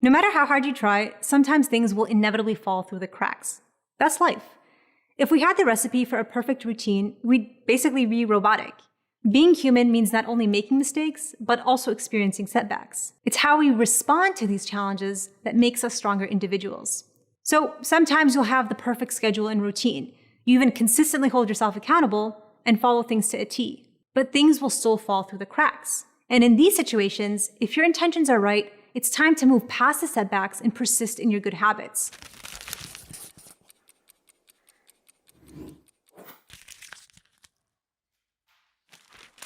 No matter how hard you try, sometimes things will inevitably fall through the cracks. That's life. If we had the recipe for a perfect routine, we'd basically be robotic. Being human means not only making mistakes, but also experiencing setbacks. It's how we respond to these challenges that makes us stronger individuals. So sometimes you'll have the perfect schedule and routine. You even consistently hold yourself accountable and follow things to a T. But things will still fall through the cracks. And in these situations, if your intentions are right, it's time to move past the setbacks and persist in your good habits.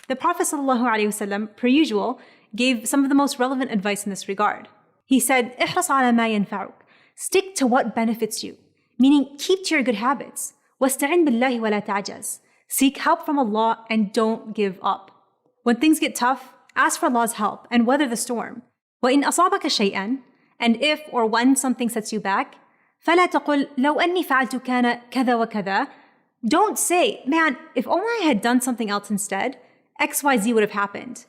The Prophet ﷺ, per usual, gave some of the most relevant advice in this regard. He said, "احرص على ما ينفعك." Stick to what benefits you, meaning keep to your good habits. واستعن بالله ولا تعجز. Seek help from Allah and don't give up. When things get tough, ask for Allah's help and weather the storm. وإن أصابك شيئا, and if or when something sets you back, فلا تقل لو أني فعلت كان كذا وكذا. Don't say, man, if only I had done something else instead, XYZ would have happened.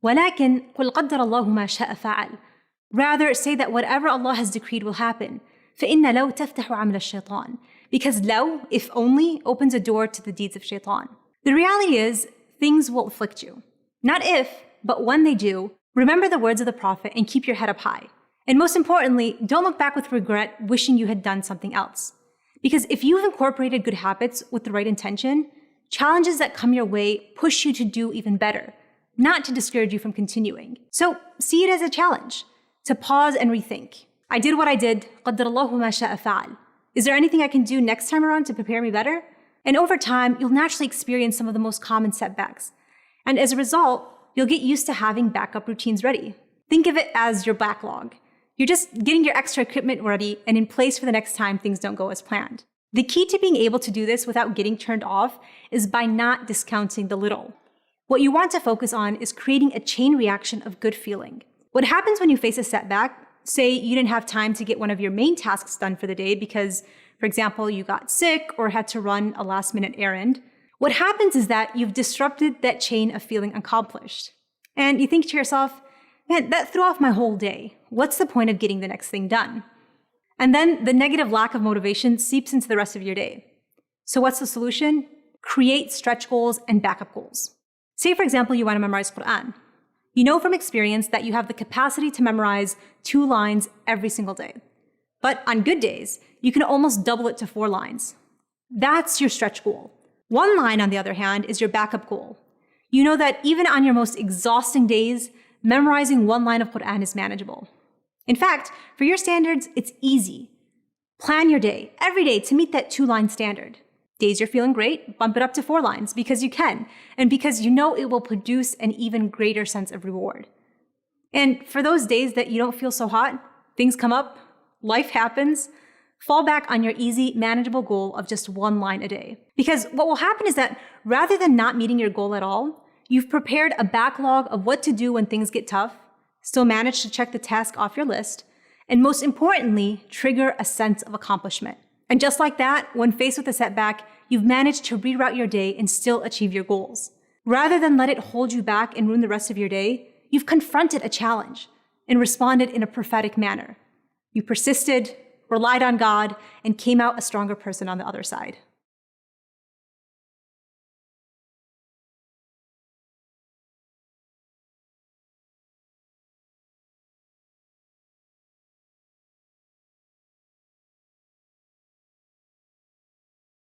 ولكن قل قدر الله ما شاء فعل. Rather, say that whatever Allah has decreed will happen. فإن لو تفتح عمل الشيطان. Because لو, if only, opens a door to the deeds of shaitan. The reality is, things will afflict you. Not if, but when they do, remember the words of the Prophet and keep your head up high. And most importantly, don't look back with regret wishing you had done something else. Because if you've incorporated good habits with the right intention, challenges that come your way push you to do even better, not to discourage you from continuing. So see it as a challenge, to pause and rethink. I did what I did, قدر الله ما شاء فعل. Is there anything I can do next time around to prepare me better? And over time, you'll naturally experience some of the most common setbacks. And as a result, you'll get used to having backup routines ready. Think of it as your backlog. You're just getting your extra equipment ready and in place for the next time things don't go as planned. The key to being able to do this without getting turned off is by not discounting the little. What you want to focus on is creating a chain reaction of good feeling. What happens when you face a setback, say you didn't have time to get one of your main tasks done for the day because, for example, you got sick or had to run a last-minute errand, what happens is that you've disrupted that chain of feeling accomplished. And you think to yourself, man, that threw off my whole day. What's the point of getting the next thing done? And then the negative lack of motivation seeps into the rest of your day. So what's the solution? Create stretch goals and backup goals. Say, for example, you want to memorize Quran. You know from experience that you have the capacity to memorize 2 lines every single day. But on good days, you can almost double it to 4 lines. That's your stretch goal. 1 line, on the other hand, is your backup goal. You know that even on your most exhausting days, memorizing 1 line of Quran is manageable. In fact, for your standards, it's easy. Plan your day, every day, to meet that 2-line standard. Days you're feeling great, bump it up to 4 lines because you can, and because you know it will produce an even greater sense of reward. And for those days that you don't feel so hot, things come up, life happens, fall back on your easy, manageable goal of just 1 line a day. Because what will happen is that rather than not meeting your goal at all, you've prepared a backlog of what to do when things get tough, still manage to check the task off your list, and most importantly, trigger a sense of accomplishment. And just like that, when faced with a setback, you've managed to reroute your day and still achieve your goals. Rather than let it hold you back and ruin the rest of your day, you've confronted a challenge and responded in a prophetic manner. You persisted, relied on God, and came out a stronger person on the other side.